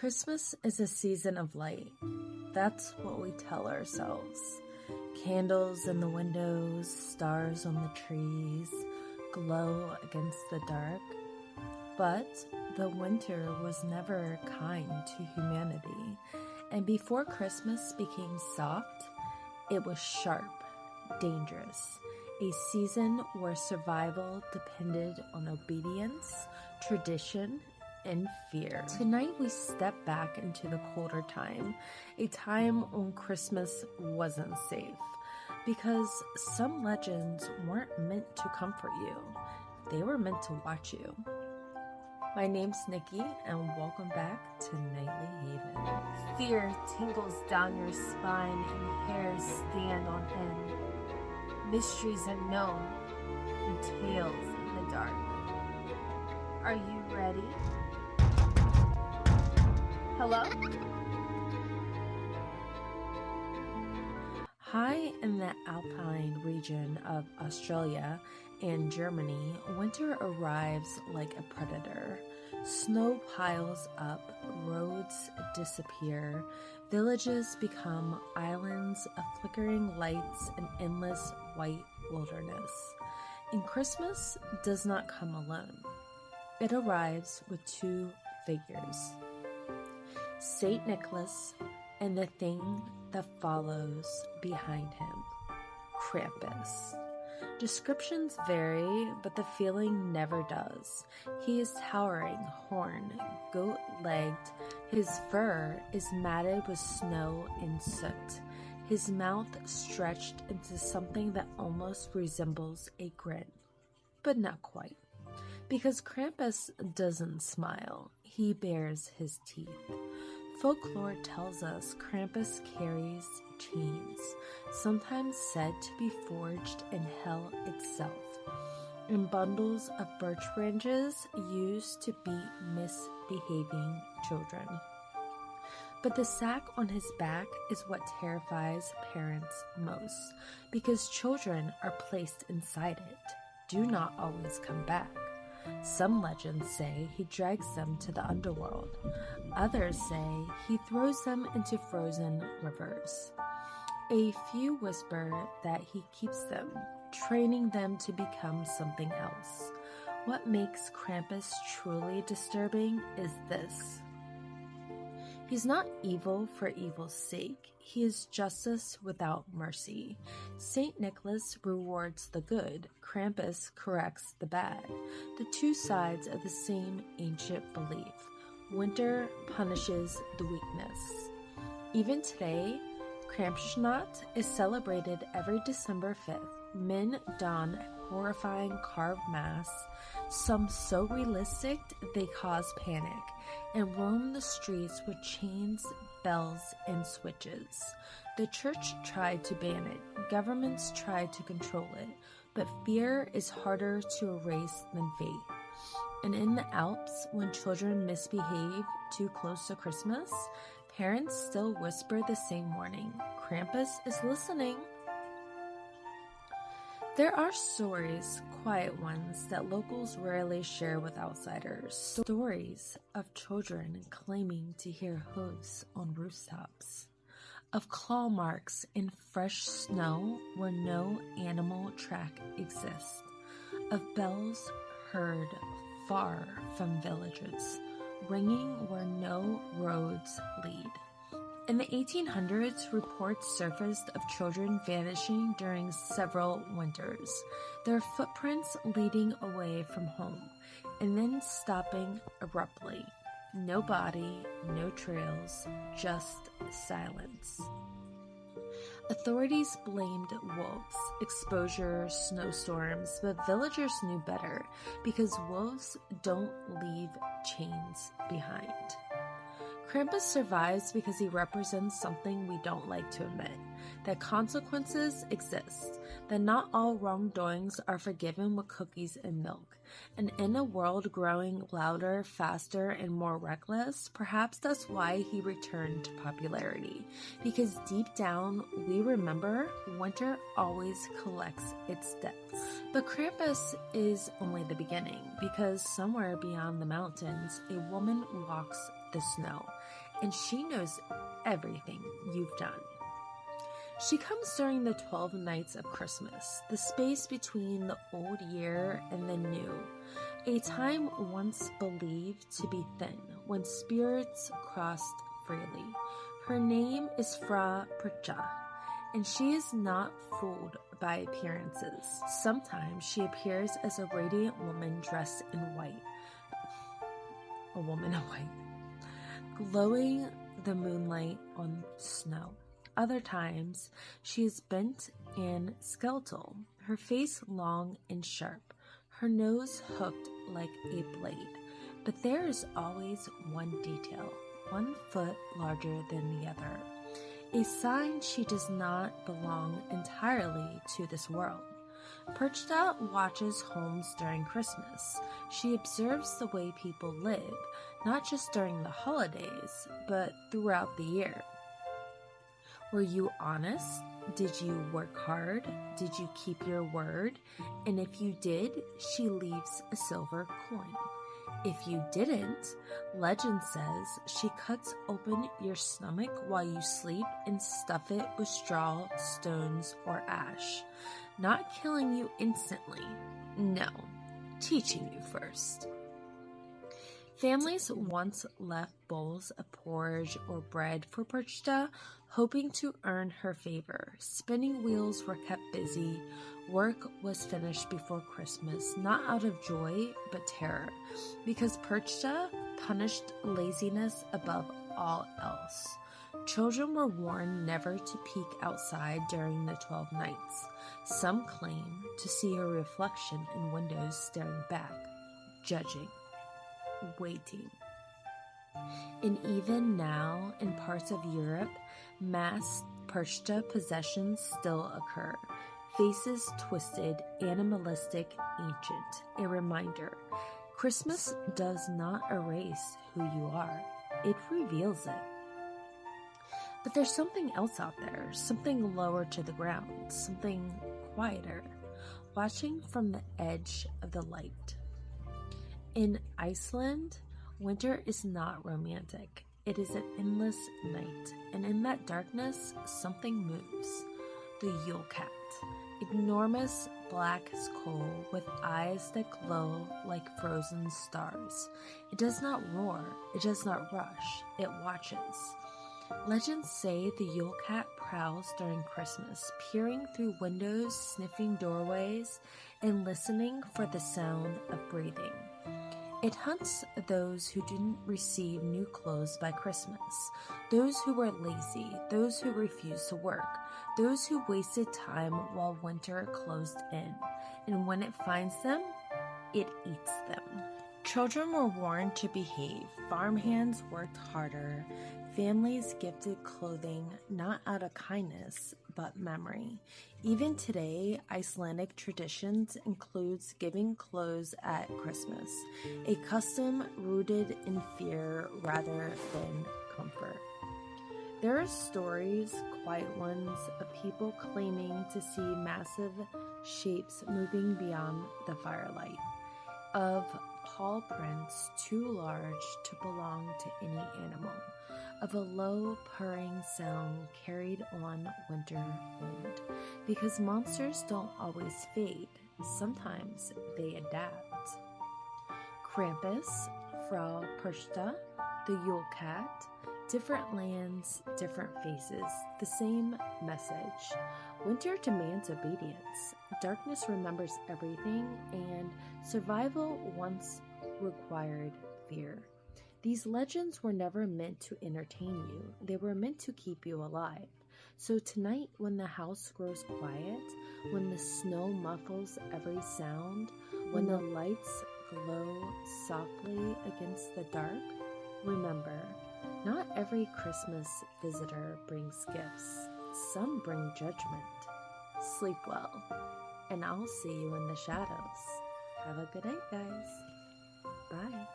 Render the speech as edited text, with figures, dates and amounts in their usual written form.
Christmas is a season of light. That's what we tell ourselves. Candles in the windows, stars on the trees, glow against the dark. But the winter was never kind to humanity, and before Christmas became soft, it was sharp, dangerous, a season where survival depended on obedience, tradition, and fear. Tonight we step back into the colder time, a time when Christmas wasn't safe, because some legends weren't meant to comfort you, they were meant to watch you. My name's Nikki, and welcome back to Nightly Haven. Fear tingles down your spine and hairs stand on end. Mysteries unknown and tales in the dark. Are you ready? Hello? High in the Alpine region of Australia and Germany, winter arrives like a predator. Snow piles up, roads disappear, villages become islands of flickering lights and endless white wilderness. And Christmas does not come alone. It arrives with two figures, Saint Nicholas and the thing that follows behind him, Krampus. Descriptions vary, but the feeling never does. He is towering, horned, goat-legged. His fur is matted with snow and soot. His mouth stretched into something that almost resembles a grin, but not quite. Because Krampus doesn't smile, he bares his teeth. Folklore tells us Krampus carries chains, sometimes said to be forged in hell itself, and bundles of birch branches used to beat misbehaving children. But the sack on his back is what terrifies parents most, because children are placed inside it, do not always come back. Some legends say he drags them to the underworld. Others say he throws them into frozen rivers. A few whisper that he keeps them, training them to become something else. What makes Krampus truly disturbing is this. He's not evil for evil's sake. He is justice without mercy. Saint Nicholas rewards the good. Krampus corrects the bad. The two sides of the same ancient belief. Winter punishes the weakness. Even today, Krampusnacht is celebrated every December 5th. Men don horrifying carved masks, some so realistic they cause panic, and roam the streets with chains, bells, and switches. The church tried to ban it, governments tried to control it, but fear is harder to erase than faith. And in the Alps, when children misbehave too close to Christmas, parents still whisper the same warning. Krampus is listening. There are stories, quiet ones, that locals rarely share with outsiders. Stories of children claiming to hear hooves on rooftops, of claw marks in fresh snow where no animal track exists, of bells heard far from villages, ringing where no roads lead. In the 1800s, reports surfaced of children vanishing during several winters, their footprints leading away from home, and then stopping abruptly. No body, no trails, just silence. Authorities blamed wolves, exposure, snowstorms, but villagers knew better because wolves don't leave chains behind. Krampus survives because he represents something we don't like to admit, that consequences exist, that not all wrongdoings are forgiven with cookies and milk. And in a world growing louder, faster, and more reckless, perhaps that's why he returned to popularity. Because deep down, we remember winter always collects its debts. But Krampus is only the beginning, because somewhere beyond the mountains, a woman walks the snow. and she knows everything you've done. She comes during the 12 nights of Christmas, the space between the old year and the new, a time once believed to be thin, when spirits crossed freely. Her name is Frau Perchta, and she is not fooled by appearances. Sometimes she appears as a radiant woman dressed in white. A woman in white, glowing the moonlight on snow. Other times, she is bent and skeletal, her face long and sharp, her nose hooked like a blade. But there is always one detail, 1 foot larger than the other, a sign she does not belong entirely to this world. Perchta watches homes during Christmas. She observes the way people live, not just during the holidays, but throughout the year. Were you honest? Did you work hard? Did you keep your word? And if you did, she leaves a silver coin. If you didn't, legend says she cuts open your stomach while you sleep and stuff it with straw, stones, or ash. Not killing you instantly. No, teaching you first. Families once left bowls of porridge or bread for Perchta, hoping to earn her favor. Spinning wheels were kept busy. Work was finished before Christmas, not out of joy, but terror, because Perchta punished laziness above all else. Children were warned never to peek outside during the 12 nights. Some claim to see her reflection in windows staring back, judging, waiting. And even now, in parts of Europe, mass Perchta possessions still occur. Faces twisted, animalistic, ancient. A reminder, Christmas does not erase who you are. It reveals it. But there's something else out there, something lower to the ground, something quieter, watching from the edge of the light. In Iceland, winter is not romantic. It is an endless night, and in that darkness, something moves. The Yule Cat, enormous black as coal with eyes that glow like frozen stars. It does not roar, it does not rush, it watches. Legends say the Yule Cat prowls during Christmas, peering through windows, sniffing doorways, and listening for the sound of breathing. It hunts those who didn't receive new clothes by Christmas, those who were lazy, those who refused to work, those who wasted time while winter closed in. And when it finds them, it eats them. Children were warned to behave. Farmhands worked harder. Families gifted clothing not out of kindness, but memory. Even today, Icelandic traditions includes giving clothes at Christmas, a custom rooted in fear rather than comfort. There are stories, quiet ones, of people claiming to see massive shapes moving beyond the firelight, of paw prints too large to belong to any animal, of a low purring sound carried on winter wind. Because monsters don't always fade, sometimes they adapt. Krampus, Frau Perchta, the Yule Cat, different lands, different faces, the same message. Winter demands obedience, darkness remembers everything, and survival once required fear. These legends were never meant to entertain you, they were meant to keep you alive. So tonight, when the house grows quiet, when the snow muffles every sound, when the lights glow softly against the dark, remember, not every Christmas visitor brings gifts. Some bring judgment. Sleep well, and I'll see you in the shadows. Have a good night, guys. Bye.